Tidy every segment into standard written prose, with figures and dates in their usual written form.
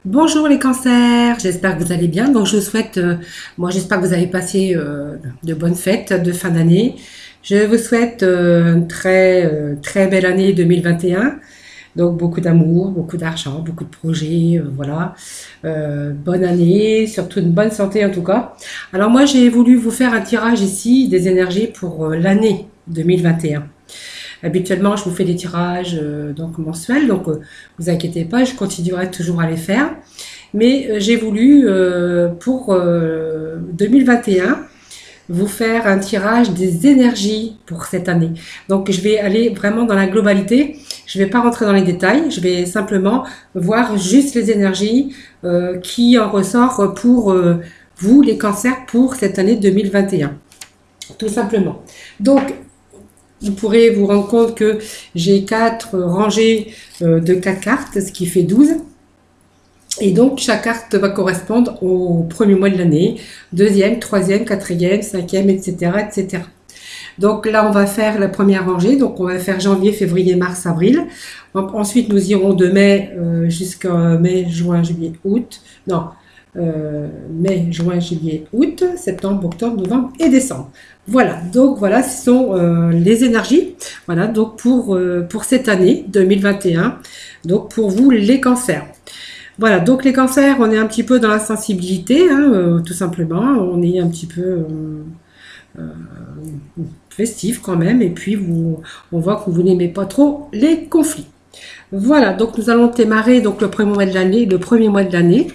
Bonjour les cancers, j'espère que vous allez bien. Donc je vous souhaite, j'espère que vous avez passé de bonnes fêtes de fin d'année. Je vous souhaite une très belle année 2021. Donc beaucoup d'amour, beaucoup d'argent, beaucoup de projets, voilà. Bonne année, surtout une bonne santé en tout cas. Alors moi j'ai voulu vous faire un tirage ici des énergies pour l'année 2021. Habituellement, je vous fais des tirages donc mensuels, donc vous inquiétez pas, je continuerai toujours à les faire. Mais j'ai voulu pour 2021 vous faire un tirage des énergies pour cette année. Donc je vais aller vraiment dans la globalité. Je ne vais pas rentrer dans les détails. Je vais simplement voir juste les énergies qui en ressortent pour vous les cancers pour cette année 2021. Tout simplement. Donc vous pourrez vous rendre compte que j'ai 4 rangées de 4 cartes, ce qui fait 12. Et donc, chaque carte va correspondre au premier mois de l'année, deuxième, troisième, quatrième, cinquième, etc., etc. Donc là, on va faire la première rangée. Donc, on va faire janvier, février, mars, avril. Ensuite, nous irons de mai jusqu'à mai, juin, juillet, août. Non, mai, juin, juillet, août, septembre, octobre, novembre et décembre. Voilà, donc voilà, ce sont les énergies. Voilà, donc pour cette année 2021, donc pour vous les cancers. Voilà, donc les cancers, on est un petit peu dans la sensibilité, hein, tout simplement. On est un petit peu euh, festif quand même, et puis on voit que vous n'aimez pas trop les conflits. Voilà, donc nous allons démarrer donc le premier mois de l'année,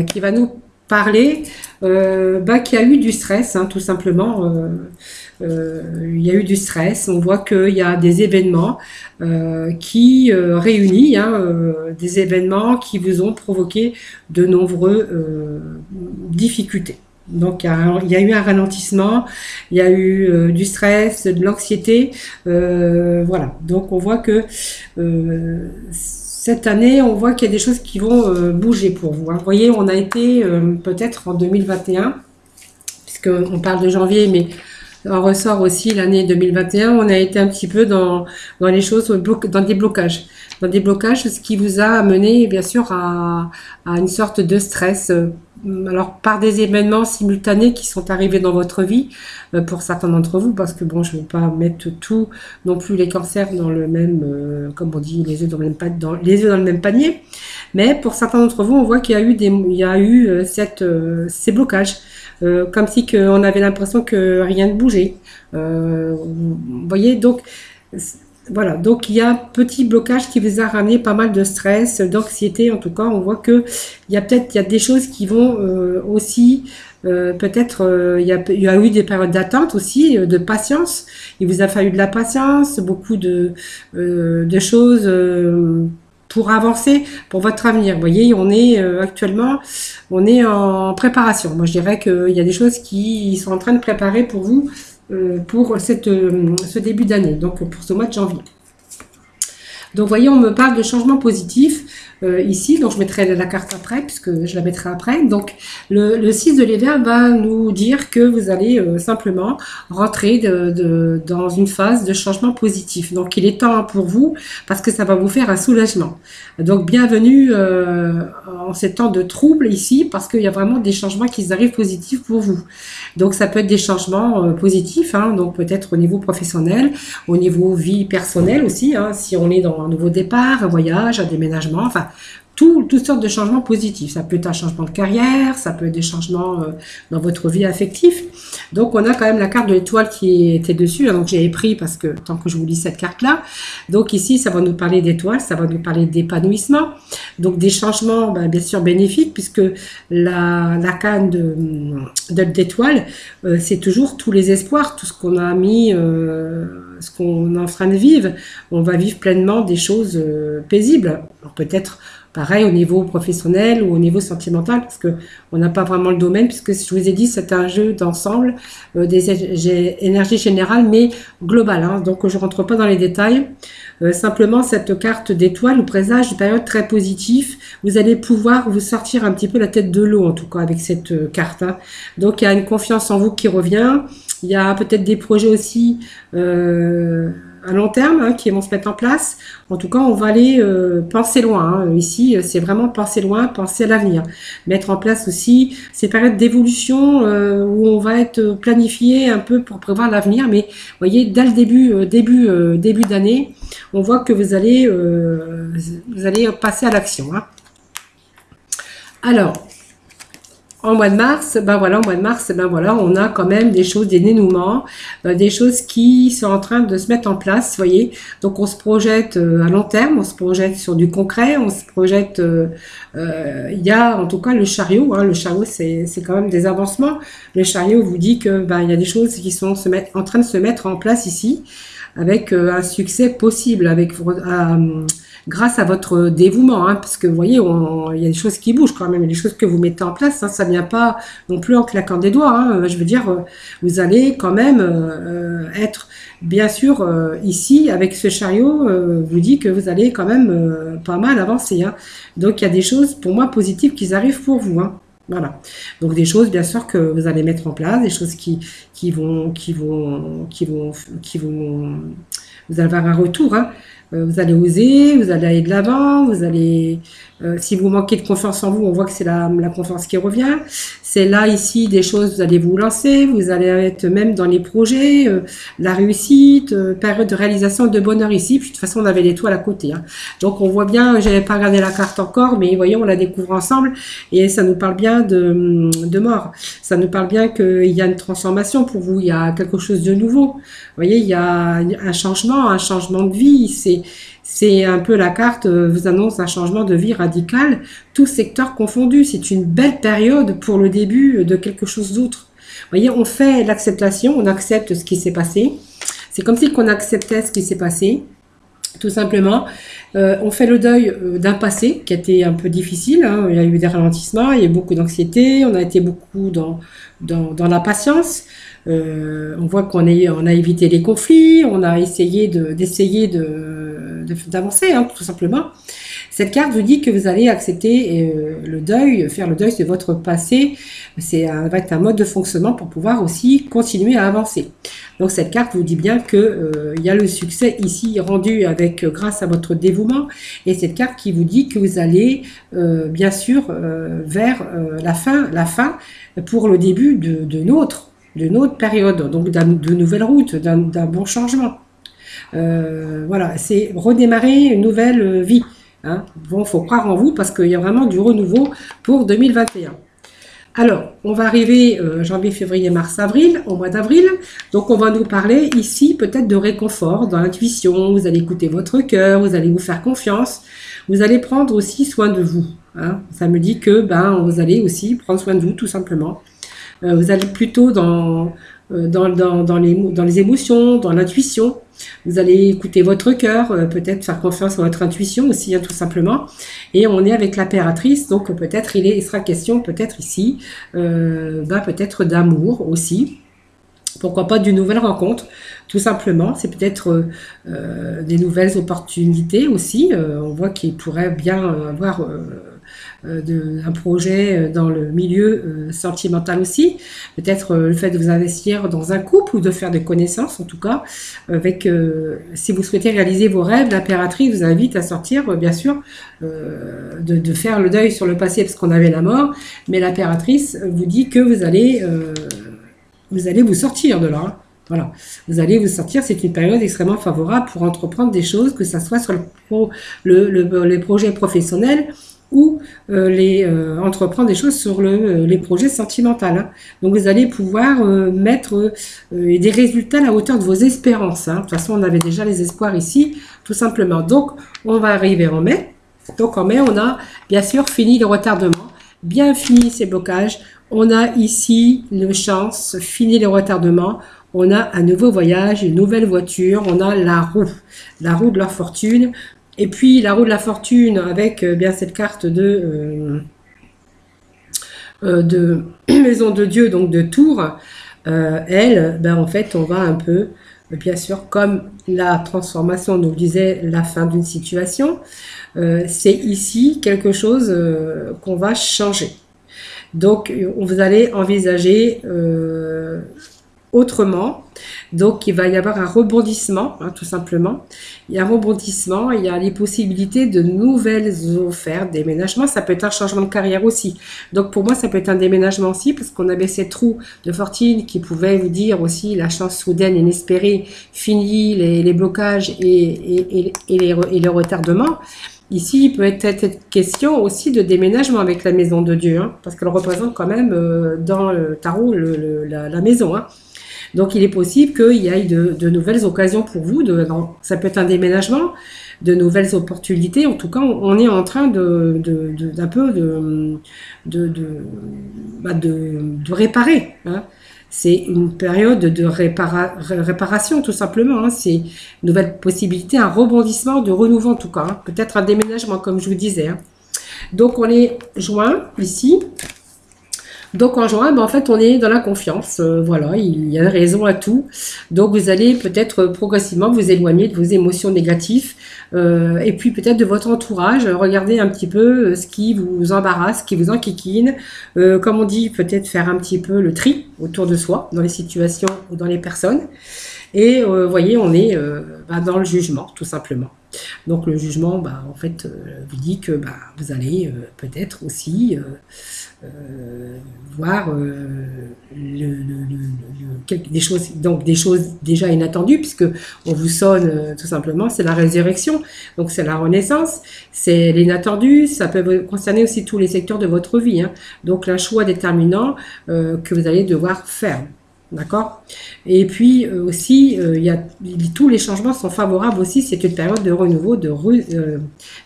qui va nous parler qu'il y a eu du stress, hein, tout simplement. Il y a eu du stress. On voit qu'il y a des événements qui réunissent, hein, des événements qui vous ont provoqué de nombreuses difficultés. Donc il y a eu un ralentissement, il y a eu du stress, de l'anxiété, voilà. Donc on voit que cette année, on voit qu'il y a des choses qui vont bouger pour vous, hein. Vous voyez, on a été peut-être en 2021, puisqu'on parle de janvier, mais on ressort aussi l'année 2021, on a été un petit peu dans les choses, dans des blocages. Dans des blocages, ce qui vous a amené, bien sûr, à une sorte de stress. Alors, par des événements simultanés qui sont arrivés dans votre vie, pour certains d'entre vous, parce que bon, je ne vais pas mettre tout, non plus les cancers dans le même, comme on dit, les œufs dans le même, les œufs dans le même panier. Mais pour certains d'entre vous, on voit qu'il y a eu ces blocages. Comme si on avait l'impression que rien ne bougeait. Vous voyez, donc voilà, donc il y a un petit blocage qui vous a ramené pas mal de stress, d'anxiété. En tout cas, on voit que il y a des choses qui vont aussi peut-être il y a eu des périodes d'attente aussi, de patience. Il vous a fallu de la patience, beaucoup de choses pour avancer pour votre avenir. Vous voyez, on est actuellement, on est en préparation. Moi, je dirais qu'il y a des choses qui sont en train de préparer pour vous pour ce début d'année, donc pour ce mois de janvier. Donc, vous voyez, on me parle de changement positif ici. Donc, je mettrai la carte après, puisque je la mettrai après. Donc, le 6 de l'hiver va nous dire que vous allez simplement rentrer dans une phase de changement positif. Donc, il est temps pour vous, parce que ça va vous faire un soulagement. Donc, bienvenue en ces temps de trouble ici, parce qu'il y a vraiment des changements qui arrivent positifs pour vous. Donc, ça peut être des changements positifs, hein, donc peut-être au niveau professionnel, au niveau vie personnelle aussi, hein, si on est dans un nouveau départ, un voyage, un déménagement, enfin, toutes sortes de changements positifs. Ça peut être un changement de carrière, ça peut être des changements dans votre vie affective. Donc, on a quand même la carte de l'étoile qui était dessus. Hein, donc, j'ai pris parce que tant que je vous lis cette carte-là. Donc, ici, ça va nous parler d'étoiles, ça va nous parler d'épanouissement. Donc, des changements, bien sûr, bénéfiques, puisque la canne d'étoiles, c'est toujours tous les espoirs, tout ce qu'on a mis, ce qu'on est en train de vivre. On va vivre pleinement des choses paisibles. Alors, peut-être pareil au niveau professionnel ou au niveau sentimental, parce que on n'a pas vraiment le domaine, puisque je vous ai dit, c'est un jeu d'ensemble, des énergies générales, mais globales. Hein, donc, je rentre pas dans les détails. Simplement, cette carte d'étoile nous présage une période très positive. Vous allez pouvoir vous sortir un petit peu la tête de l'eau, en tout cas, avec cette carte. Hein. Donc, il y a une confiance en vous qui revient. Il y a peut-être des projets aussi à long terme hein, qui vont se mettre en place. En tout cas, on va aller penser loin. Hein. Ici, c'est vraiment penser loin, penser à l'avenir. Mettre en place aussi ces périodes d'évolution où on va être planifié un peu pour prévoir l'avenir. Mais vous voyez, dès le début d'année, on voit que vous allez passer à l'action. Hein. Alors, en mois de mars, ben voilà, on a quand même des choses, des dénouements, des choses qui sont en train de se mettre en place, vous voyez. Donc on se projette à long terme, on se projette sur du concret, on se projette, il y a en tout cas le chariot, hein, le chariot c'est quand même des avancements. Le chariot vous dit que ben, il y a des choses qui sont en train de se mettre en place ici, avec un succès possible, grâce à votre dévouement, hein, parce que vous voyez, il y a des choses qui bougent quand même, il y a des choses que vous mettez en place, hein, ça ne vient pas non plus en claquant des doigts, hein, je veux dire, vous allez quand même être, bien sûr, ici, avec ce chariot, vous dit que vous allez quand même pas mal avancer, hein. Donc il y a des choses, pour moi, positives qui arrivent pour vous, hein. Voilà. Donc des choses bien sûr que vous allez mettre en place, des choses qui vont vous allez avoir un retour, hein. Vous allez oser, vous allez aller de l'avant, vous allez si vous manquez de confiance en vous, on voit que c'est la confiance qui revient. C'est là ici des choses, vous allez vous lancer, vous allez être même dans les projets, la réussite, période de réalisation de bonheur ici. Puis de toute façon on avait l'étoile à côté, hein. Donc on voit bien, j'avais pas regardé la carte encore, mais voyons, on la découvre ensemble et ça nous parle bien de mort. Ça nous parle bien qu'il y a une transformation pour vous, il y a quelque chose de nouveau. Vous voyez, il y a un changement de vie. C'est un peu la carte vous annonce un changement de vie radical, tout secteur confondu. C'est une belle période pour le début de quelque chose d'autre. Vous voyez, on fait l'acceptation, on accepte ce qui s'est passé. C'est comme si on acceptait ce qui s'est passé, tout simplement. On fait le deuil d'un passé qui a été un peu difficile, hein. Il y a eu des ralentissements, il y a eu beaucoup d'anxiété, on a été beaucoup dans la patience. On voit qu'on a évité les conflits, on a essayé d'avancer, hein, tout simplement. Cette carte vous dit que vous allez accepter le deuil, faire le deuil de votre passé. Va être un mode de fonctionnement pour pouvoir aussi continuer à avancer. Donc cette carte vous dit bien que il y a le succès ici rendu grâce à votre dévouement, et cette carte qui vous dit que vous allez bien sûr vers la fin pour le début d'une autre période, donc de nouvelles routes, d'un bon changement. Voilà, c'est redémarrer une nouvelle vie. Hein. Bon, faut croire en vous parce qu'il y a vraiment du renouveau pour 2021. Alors, on va arriver janvier, février, mars, avril, au mois d'avril. Donc, on va nous parler ici peut-être de réconfort, dans l'intuition. Vous allez écouter votre cœur, vous allez vous faire confiance. Vous allez prendre aussi soin de vous. Hein. Ça me dit que vous allez aussi prendre soin de vous, tout simplement. Vous allez plutôt dans les émotions, dans l'intuition. Vous allez écouter votre cœur, peut-être faire confiance à votre intuition aussi, hein, tout simplement. Et on est avec l'impératrice, donc peut-être il sera question, peut-être ici, peut-être d'amour aussi. Pourquoi pas d'une nouvelle rencontre, tout simplement. C'est peut-être des nouvelles opportunités aussi. On voit qu'il pourrait bien avoir un projet dans le milieu sentimental aussi. Peut-être le fait de vous investir dans un couple ou de faire des connaissances, en tout cas. Si vous souhaitez réaliser vos rêves, l'impératrice vous invite à sortir, bien sûr, de faire le deuil sur le passé parce qu'on avait la mort. Mais l'impératrice vous dit que vous allez vous sortir de là. Hein. Voilà, vous allez vous sortir, c'est une période extrêmement favorable pour entreprendre des choses, que ce soit sur les projets professionnels ou entreprendre des choses sur les projets sentimentaux. Hein. Donc vous allez pouvoir mettre des résultats à la hauteur de vos espérances. Hein. De toute façon, on avait déjà les espoirs ici, tout simplement. Donc on va arriver en mai. Donc en mai, on a bien sûr fini les retardements, bien fini ces blocages. On a ici une chance, fini les retardements. On a un nouveau voyage, une nouvelle voiture. On a la roue de la fortune. Et puis la roue de la fortune avec bien cette carte de maison de Dieu, donc de tour. En fait, on va un peu, bien sûr, comme la transformation nous disait la fin d'une situation. C'est ici quelque chose qu'on va changer. Donc, vous allez envisager autrement. Donc, il va y avoir un rebondissement, hein, tout simplement. Il y a un rebondissement, il y a les possibilités de nouvelles offertes, déménagements. Ça peut être un changement de carrière aussi. Donc, pour moi, ça peut être un déménagement aussi, parce qu'on avait cette roue de fortune qui pouvait vous dire aussi la chance soudaine, inespérée, fini les blocages et les retardements. Ici, il peut être question aussi de déménagement avec la maison de Dieu, hein, parce qu'elle représente quand même dans le tarot la maison. Hein. Donc, il est possible qu'il y ait de nouvelles occasions pour vous. Ça peut être un déménagement, de nouvelles opportunités. En tout cas, on est en train d'un peu de réparer. Hein. C'est une période de réparation, tout simplement. Hein. C'est une nouvelle possibilité, un rebondissement, de renouveau en tout cas. Hein. Peut-être un déménagement, comme je vous disais. Hein. Donc, on est juin, ici. Donc en juin, ben, en fait, on est dans la confiance. Voilà, il y a raison à tout. Donc vous allez peut-être progressivement vous éloigner de vos émotions négatives et puis peut-être de votre entourage. Regardez un petit peu ce qui vous embarrasse, ce qui vous enquiquine. Comme on dit, peut-être faire un petit peu le tri autour de soi, dans les situations ou dans les personnes. Et vous voyez, on est dans le jugement, tout simplement. Donc le jugement, en fait, vous dit que vous allez peut-être aussi voir des choses, donc des choses déjà inattendues, puisque on vous sonne tout simplement, c'est la résurrection, donc c'est la renaissance, c'est l'inattendu, ça peut concerner aussi tous les secteurs de votre vie, hein. Donc un choix déterminant que vous allez devoir faire. D'accord. Et puis aussi, tous les changements sont favorables aussi. C'est une période de renouveau, de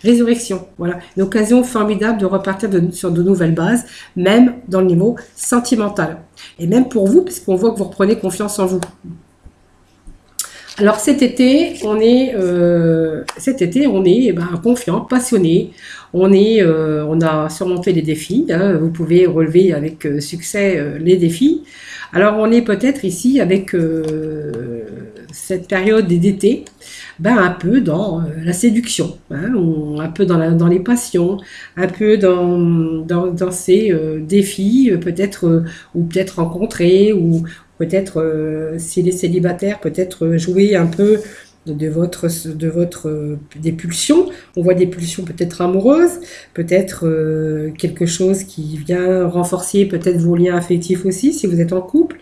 résurrection. Voilà, une occasion formidable de repartir sur de nouvelles bases, même dans le niveau sentimental. Et même pour vous, parce qu'on voit que vous reprenez confiance en vous. Alors cet été, on est confiant, passionné. On a surmonté les défis. Hein, vous pouvez relever avec succès les défis. Alors on est peut-être ici avec cette période d'été, un peu dans la séduction, hein, un peu dans les passions, un peu dans ces défis, peut-être ou peut-être rencontrer, ou peut-être s'il est célibataire, peut-être jouer un peu des pulsions. On voit des pulsions peut-être amoureuses, peut-être quelque chose qui vient renforcer peut-être vos liens affectifs aussi si vous êtes en couple,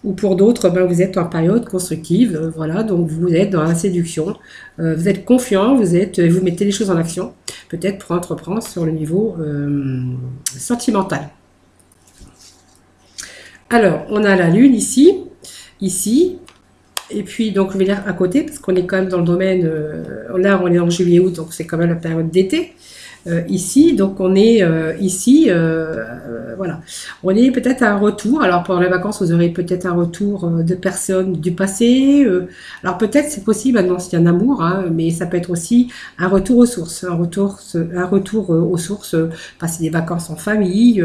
ou pour d'autres vous êtes en période constructive, voilà, donc vous êtes dans la séduction, vous êtes confiant, vous mettez les choses en action, peut-être pour entreprendre sur le niveau sentimental. Alors on a la lune ici, et puis, donc, je vais lire à côté, parce qu'on est quand même dans le domaine, là, on est en juillet-août, donc c'est quand même la période d'été. Ici, donc on est ici, voilà, on est peut-être à un retour. Alors pendant les vacances, vous aurez peut-être un retour de personnes du passé. Alors peut-être c'est possible, maintenant s'il y a un amour, hein, mais ça peut être aussi un retour aux sources, un retour aux sources, passer des vacances en famille,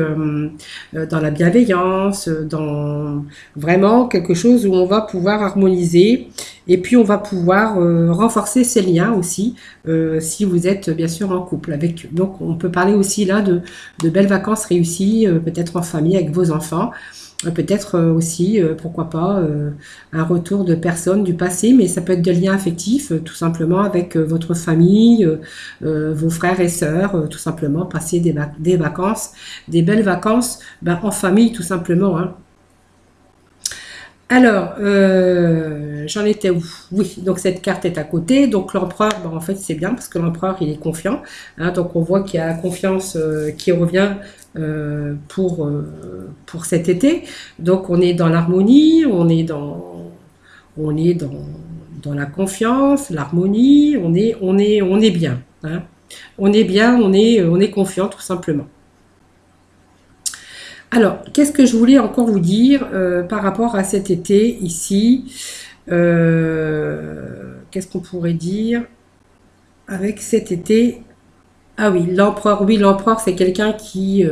dans la bienveillance, dans vraiment quelque chose où on va pouvoir harmoniser. Et puis on va pouvoir renforcer ces liens aussi si vous êtes bien sûr en couple avec eux. Donc on peut parler aussi là de belles vacances réussies, peut-être en famille avec vos enfants, peut-être aussi, pourquoi pas, un retour de personnes du passé, mais ça peut être des liens affectifs, tout simplement avec votre famille, vos frères et sœurs, tout simplement passer des vacances, des belles vacances en famille tout simplement, hein. Alors, j'en étais où? Oui, donc cette carte est à côté. Donc l'empereur, en fait, c'est bien parce que l'empereur, il est confiant. Hein, donc on voit qu'il y a la confiance qui revient pour cet été. Donc on est dans l'harmonie, on est dans la confiance, l'harmonie. On est bien. Hein. On est bien, on est confiant tout simplement. Alors, qu'est-ce que je voulais encore vous dire par rapport à cet été ici? Qu'est-ce qu'on pourrait dire avec cet été? Ah oui, l'empereur. Oui, l'empereur, c'est quelqu'un qui,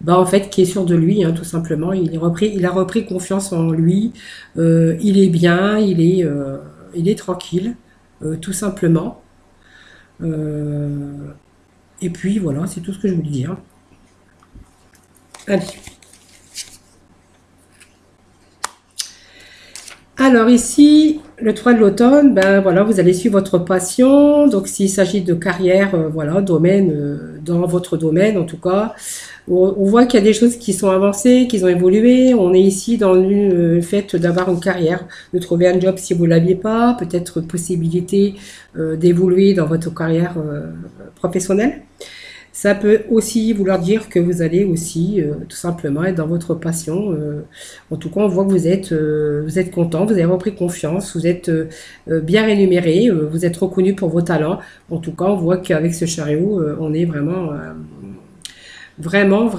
en fait, qui est sûr de lui, hein, tout simplement. Il a repris confiance en lui. Il est bien, il est tranquille, tout simplement. Et puis voilà, c'est tout ce que je voulais dire. Allez. Alors ici, le 3 de l'automne, ben voilà, vous allez suivre votre passion. Donc s'il s'agit de carrière, voilà, domaine, dans votre domaine en tout cas, on voit qu'il y a des choses qui sont avancées, qui ont évolué. On est ici dans le fait d'avoir une carrière, de trouver un job si vous ne l'aviez pas, peut-être possibilité d'évoluer dans votre carrière professionnelle. Ça peut aussi vouloir dire que vous allez aussi tout simplement être dans votre passion. En tout cas, on voit que vous êtes content, vous avez repris confiance, vous êtes bien rémunéré, vous êtes reconnu pour vos talents. En tout cas, on voit qu'avec ce chariot, on est vraiment, vraiment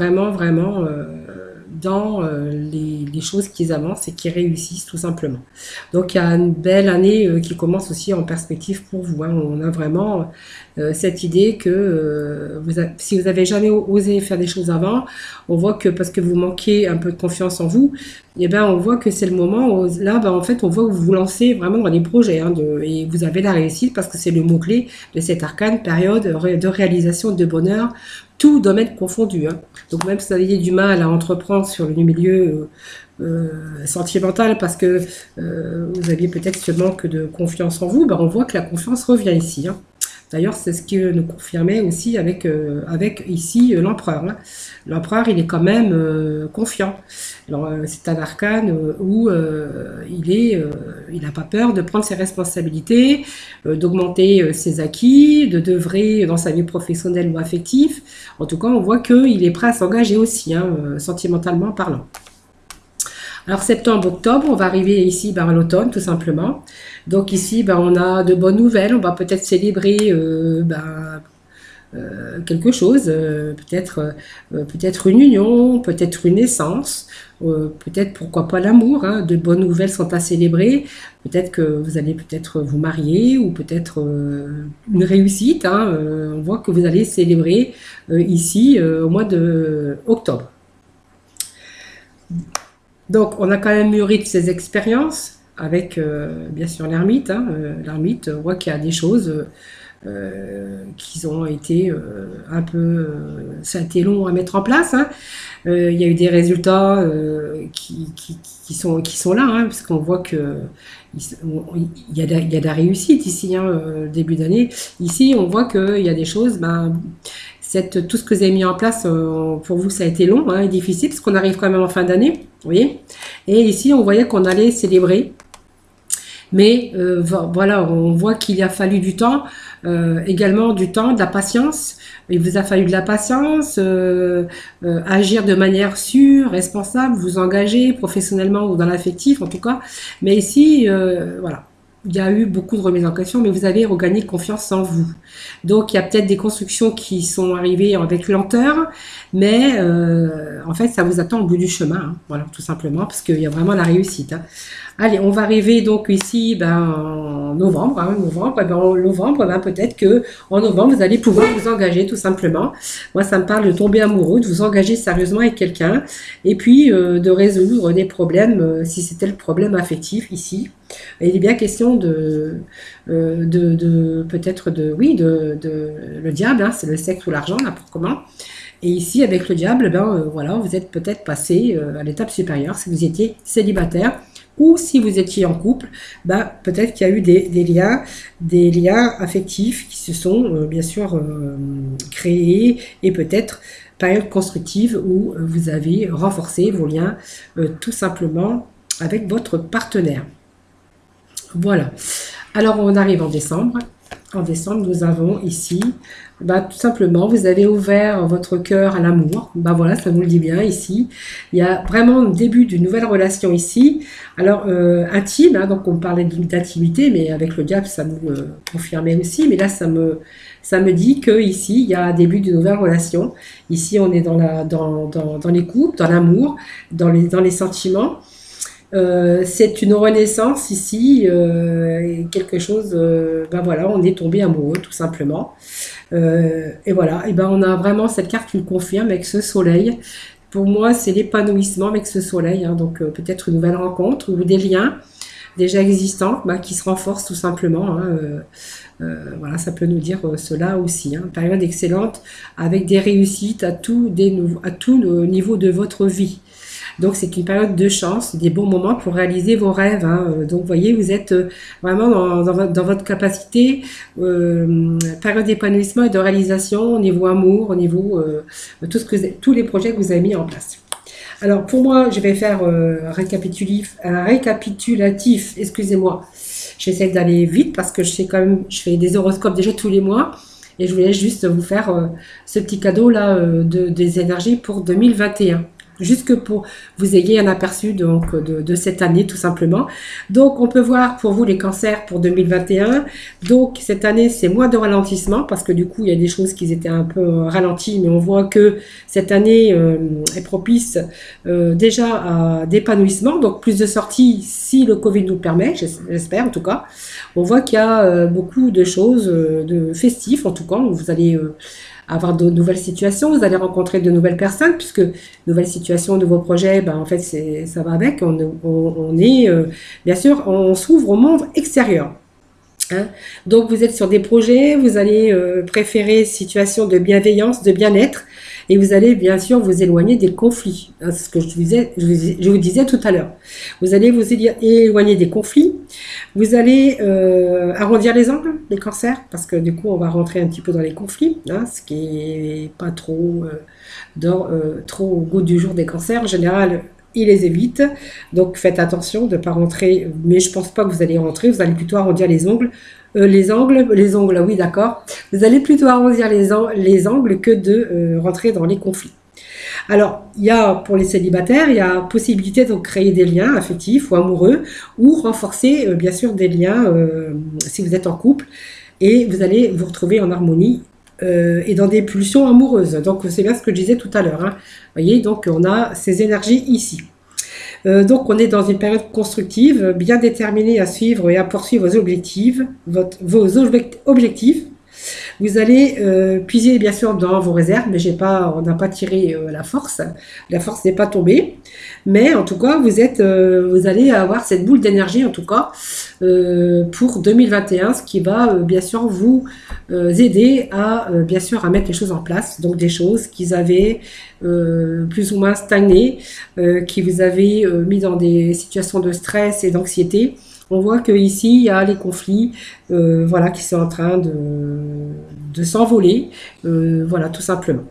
dans les choses qui avancent et qui réussissent tout simplement. Donc il y a une belle année qui commence aussi en perspective pour vous, hein. On a vraiment cette idée que si vous avez jamais osé faire des choses avant, on voit que parce que vous manquez un peu de confiance en vous, et ben on voit que c'est le moment où, là, ben, en fait, on voit que vous vous lancez vraiment dans des projets, hein, et vous avez la réussite parce que c'est le mot-clé de cette arcane période de réalisation de bonheur, tout domaine confondu, hein. Donc même si vous aviez du mal à entreprendre sur le milieu sentimental parce que vous aviez peut-être ce manque de confiance en vous, ben on voit que la confiance revient ici, hein. D'ailleurs, c'est ce que nous confirmait aussi avec ici l'empereur, hein. L'empereur, il est quand même confiant. Alors, c'est un arcane où il n'a pas peur de prendre ses responsabilités, d'augmenter ses acquis, de d'œuvrer dans sa vie professionnelle ou affective. En tout cas, on voit qu'il est prêt à s'engager aussi, hein, sentimentalement parlant. Alors septembre, octobre, on va arriver ici à l'automne tout simplement. Donc ici, on a de bonnes nouvelles, on va peut-être célébrer quelque chose, peut-être une union, peut-être une naissance, peut-être pourquoi pas l'amour, hein, de bonnes nouvelles sont à célébrer, peut-être que vous allez peut-être vous marier ou peut-être une réussite, hein, on voit que vous allez célébrer ici au mois de octobre. Donc, on a quand même mûri de ces expériences avec, bien sûr, l'ermite, hein. L'ermite, on voit qu'il y a des choses qui ont été un peu... ça a été long à mettre en place, hein. Il y a eu des résultats qui sont là, hein, parce qu'on voit que il y a de la réussite ici, hein, début d'année. Ici, on voit qu'il y a des choses... tout ce que vous avez mis en place, pour vous, ça a été long, hein, et difficile, parce qu'on arrive quand même en fin d'année, vous voyez. Et ici, on voyait qu'on allait célébrer. Mais voilà, on voit qu'il a fallu du temps, également du temps, de la patience. Il vous a fallu de la patience, agir de manière sûre, responsable, vous engager professionnellement ou dans l'affectif en tout cas. Mais ici, voilà. Il y a eu beaucoup de remises en question, mais vous avez regagné confiance en vous. Donc, il y a peut-être des constructions qui sont arrivées avec lenteur, mais en fait, ça vous attend au bout du chemin, hein. Voilà, tout simplement, parce qu'il y a vraiment la réussite, hein. Allez, on va arriver donc ici en novembre, hein, peut-être que en novembre, vous allez pouvoir vous engager tout simplement. Moi, ça me parle de tomber amoureux, de vous engager sérieusement avec quelqu'un, et puis de résoudre des problèmes, si c'était le problème affectif ici. Et il est bien question peut-être le diable, hein, c'est le sexe ou l'argent, là, pour comment. Et ici, avec le diable, voilà, vous êtes peut-être passé à l'étape supérieure si vous étiez célibataire ou si vous étiez en couple, peut-être qu'il y a eu des liens affectifs qui se sont bien sûr créés et peut-être période constructive où vous avez renforcé vos liens tout simplement avec votre partenaire. Voilà. Alors, on arrive en décembre. En décembre, nous avons ici, tout simplement, vous avez ouvert votre cœur à l'amour. Voilà, ça nous le dit bien ici. Il y a vraiment le début d'une nouvelle relation ici. Alors, intime, hein, donc on parlait d'intimité, mais avec le diable, ça nous confirmait aussi. Mais là, ça me dit que ici, il y a un début d'une nouvelle relation. Ici, on est dans les couples, dans l'amour, dans les sentiments. C'est une renaissance ici, quelque chose, voilà, on est tombé amoureux tout simplement. Et voilà, et on a vraiment cette carte qui le confirme avec ce soleil. Pour moi, c'est l'épanouissement avec ce soleil, hein, donc peut-être une nouvelle rencontre ou des liens déjà existants qui se renforcent tout simplement, hein, voilà, ça peut nous dire cela aussi, hein. Période excellente avec des réussites à tout niveau de votre vie. Donc c'est une période de chance, des bons moments pour réaliser vos rêves, hein. Donc vous voyez, vous êtes vraiment dans votre capacité, période d'épanouissement et de réalisation au niveau amour, au niveau tous les projets que vous avez mis en place. Alors pour moi, je vais faire un récapitulatif, excusez-moi. J'essaie d'aller vite parce que je fais des horoscopes déjà tous les mois et je voulais juste vous faire ce petit cadeau là des énergies pour 2021. Juste que pour vous ayez un aperçu donc de cette année tout simplement. Donc on peut voir pour vous les cancers pour 2021. Donc cette année c'est moins de ralentissement parce que du coup il y a des choses qui étaient un peu ralenties, mais on voit que cette année est propice déjà à d'épanouissement, donc plus de sorties si le Covid nous le permet, j'espère en tout cas. On voit qu'il y a beaucoup de choses de festifs en tout cas, où vous allez avoir de nouvelles situations, vous allez rencontrer de nouvelles personnes, puisque nouvelles situations, nouveaux projets, ben, en fait, ça va avec. On est, bien sûr, on s'ouvre au monde extérieur. Hein. Donc, vous êtes sur des projets, vous allez préférer situation de bienveillance, de bien-être, et vous allez bien sûr vous éloigner des conflits. Hein, c'est ce que je vous disais tout à l'heure. Vous allez vous éloigner des conflits. Vous allez arrondir les angles, les cancers, parce que du coup on va rentrer un petit peu dans les conflits, hein, ce qui est pas trop au goût du jour des cancers. En général, ils les évitent, donc faites attention de ne pas rentrer, mais je pense pas que vous allez rentrer, vous allez plutôt arrondir les ongles. Les ongles, oui d'accord. Vous allez plutôt arrondir les angles que de rentrer dans les conflits. Alors, il y a pour les célibataires, il y a possibilité de créer des liens affectifs ou amoureux ou renforcer bien sûr des liens si vous êtes en couple et vous allez vous retrouver en harmonie et dans des pulsions amoureuses. Donc, c'est bien ce que je disais tout à l'heure. Hein. Vous voyez, donc on a ces énergies ici. Donc, on est dans une période constructive, bien déterminée à suivre et à poursuivre vos objectifs. Vous allez puiser bien sûr dans vos réserves, mais on n'a pas tiré la force. La force n'est pas tombée, mais en tout cas vous allez avoir cette boule d'énergie en tout cas pour 2021, ce qui va bien sûr vous aider à bien sûr à mettre les choses en place. Donc des choses qu'ils avaient plus ou moins stagné, qui vous avez mis dans des situations de stress et d'anxiété. On voit que ici il y a les conflits, voilà, qui sont en train de s'envoler, voilà, tout simplement.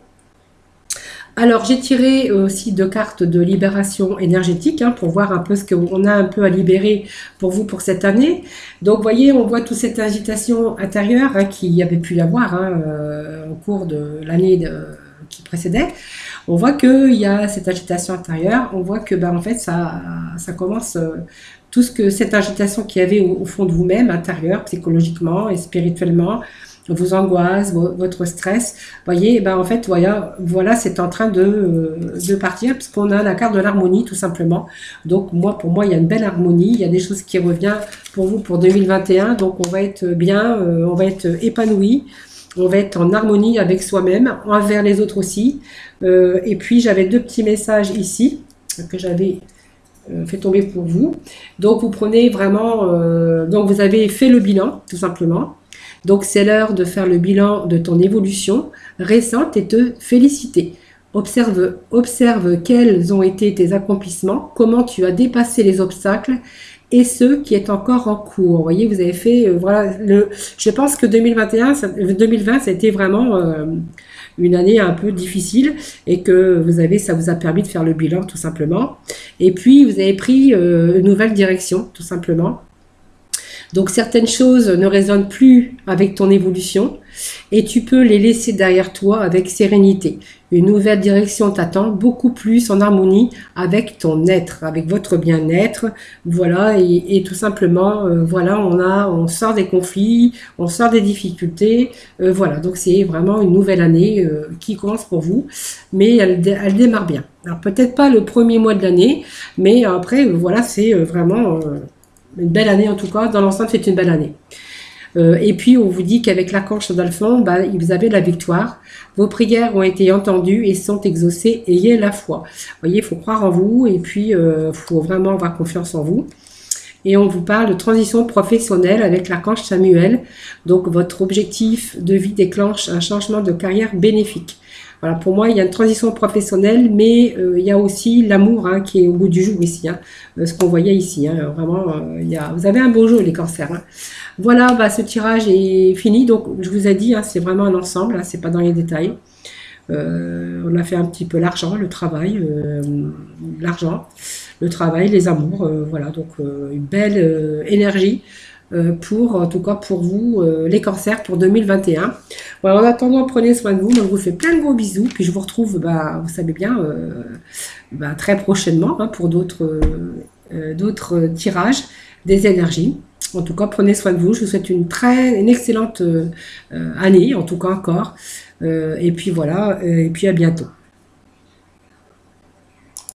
Alors j'ai tiré aussi 2 cartes de libération énergétique hein, pour voir un peu ce qu'on a un peu à libérer pour vous pour cette année. Donc vous voyez, on voit toute cette agitation intérieure hein, qu'il y avait pu y avoir hein, au cours de l'année qui précédait. On voit qu'il y a cette agitation intérieure, on voit que ben, en fait ça commence tout cette agitation qu'il y avait au fond de vous-même, intérieur, psychologiquement et spirituellement, vos angoisses, votre stress, voyez, ben en fait, voilà, c'est en train de partir, parce qu'on a la carte de l'harmonie, tout simplement. Donc, pour moi, il y a une belle harmonie, il y a des choses qui reviennent pour vous pour 2021, donc on va être bien, on va être épanoui, on va être en harmonie avec soi-même, envers les autres aussi. Et puis, j'avais 2 petits messages ici, que j'avais fait tomber pour vous. Donc, vous prenez vraiment, donc vous avez fait le bilan, tout simplement. Donc, c'est l'heure de faire le bilan de ton évolution récente et te féliciter. Observe quels ont été tes accomplissements, comment tu as dépassé les obstacles et ceux qui est encore en cours. Vous voyez, vous avez fait, voilà, je pense que 2020, ça a été vraiment une année un peu difficile et que ça vous a permis de faire le bilan tout simplement. Et puis, vous avez pris une nouvelle direction, tout simplement. Donc certaines choses ne résonnent plus avec ton évolution et tu peux les laisser derrière toi avec sérénité. Une nouvelle direction t'attend, beaucoup plus en harmonie avec ton être, avec votre bien-être. Voilà, et tout simplement, voilà, on sort des conflits, on sort des difficultés. Voilà, donc c'est vraiment une nouvelle année qui commence pour vous, mais elle démarre bien. Alors peut-être pas le premier mois de l'année, mais après, voilà, c'est vraiment une belle année en tout cas. Dans l'ensemble, c'est une belle année. Et puis, on vous dit qu'avec l'archange d'Alphon, vous avez la victoire. Vos prières ont été entendues et sont exaucées. Ayez la foi. Vous voyez, il faut croire en vous et puis il faut vraiment avoir confiance en vous. Et on vous parle de transition professionnelle avec l'archange Samuel. Donc votre objectif de vie déclenche un changement de carrière bénéfique. Voilà, pour moi, il y a une transition professionnelle, mais il y a aussi l'amour hein, qui est au bout du jour ici, hein, ce qu'on voyait ici. Hein, vraiment, vous avez un beau jeu, les cancers. Hein. Voilà, bah, ce tirage est fini. Donc, je vous ai dit, hein, c'est vraiment un ensemble, hein, c'est pas dans les détails. On a fait un petit peu l'argent, le travail, le travail, les amours, voilà, donc une belle énergie pour, en tout cas pour vous, les cancers pour 2021. Voilà, en attendant, prenez soin de vous, je vous fais plein de gros bisous, puis je vous retrouve, bah, vous savez bien, bah, très prochainement hein, pour d'autres tirages des énergies. En tout cas, prenez soin de vous. Je vous souhaite une excellente année, en tout cas encore. Et puis voilà, et puis à bientôt.